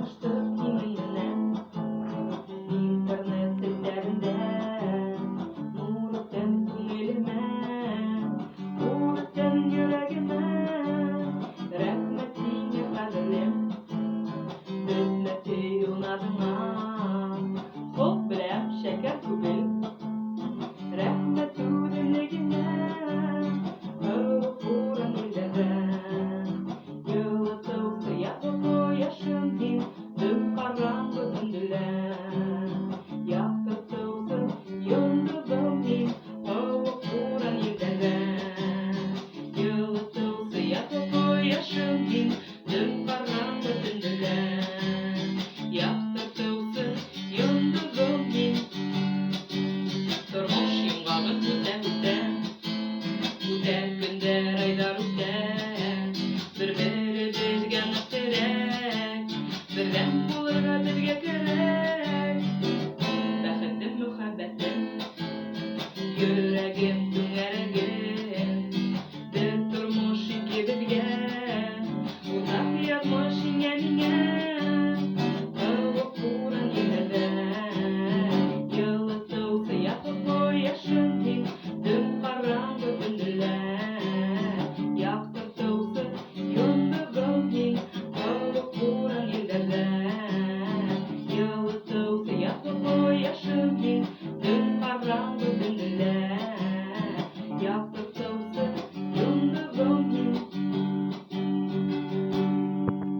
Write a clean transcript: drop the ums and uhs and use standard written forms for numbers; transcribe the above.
tanıştık kiminle internet sitelerinde nur öten elime nur öten yüreğime rahmetine kaderim hürmeti unadına çok birer şeker kubil rahmet ürünlegine öğren ilere yıldız yapıp yaşındayım tüm karanlık döndüler yaktırtılsın yıldızımdayım öğren ilere yıldız yapıp yaşındayım tüm karanlık döndüler yaktırtılsın yıldızımdayım durmuş yıllarım üte günler aylar üte bir biri bizgen öterek bir ben bu